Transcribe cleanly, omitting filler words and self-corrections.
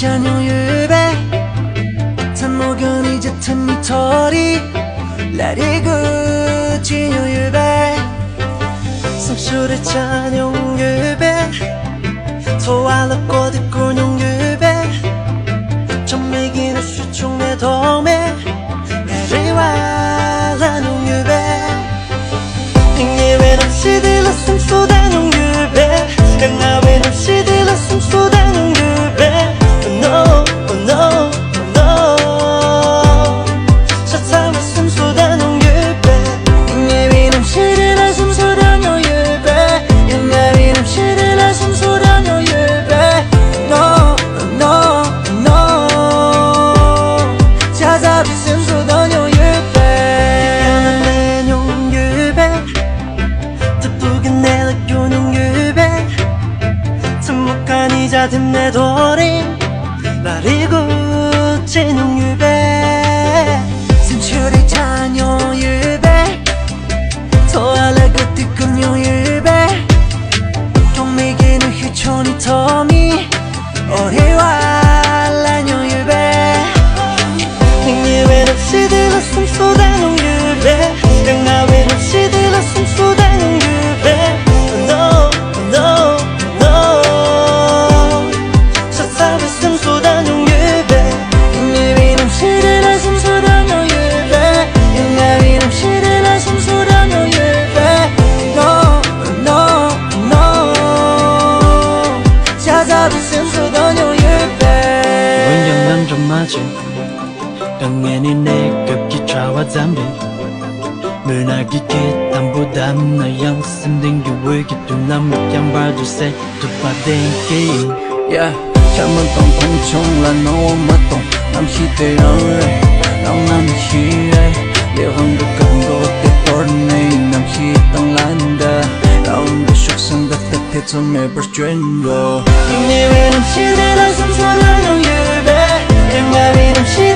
잔여 유배 단목연이 짙은 미터리 라리구 진여 유배 성술의 잔여 유배 토알라고 듣고뇽 유배 전매기는 수총내 덤에 나리와 라뇽 유배 행예외 넘시들러 숨소다뇽 유배 강나외 넘시들러 숨소다뇽 유배 Oh no, oh no, oh no 샷사와 숨소다뇽 유배 행예외 넘시들러 숨소다뇽 유배 강나외 넘시들러 숨소다뇽 유배 No, no, no 샷사와 숨소다뇽 유배 희한한 내뇽 유배 득북은 내락교뇽 유배 참목한 이자 듬내 도리 라리구 진웅 유배 신출의 잔여 유배 토알라고 뜨끔요 유배 경매기는 휘촌이 터미 어리와 라뇨 유배 행예외 없이들러 숨소다뇽 유배 강나외 없이들러 숨소다뇽 유배 No, no, no 샷사와 숨소다뇽 유배 행예외 없이들러 숨소다뇽 유배 강나외 없이들러 숨소다뇽 유배 No, no, no 샷사와 숨소다뇽 유배 원양난 좀 맞지 응애니 내 급기 trawa zambi 물나기 기담보담 나 양심된 게 왜 기둥남 양발도 세 두바댕기 Yeah 잘못던 공청란 너와 맞던 남시대랑래 낭남시에 예언도 간곳에 떠르네 남시당 란다 라운드 숙성다 뜻해서 매번 스트레인더 행예외 넘시들러 숨소다뇽 유배 강나외 넘시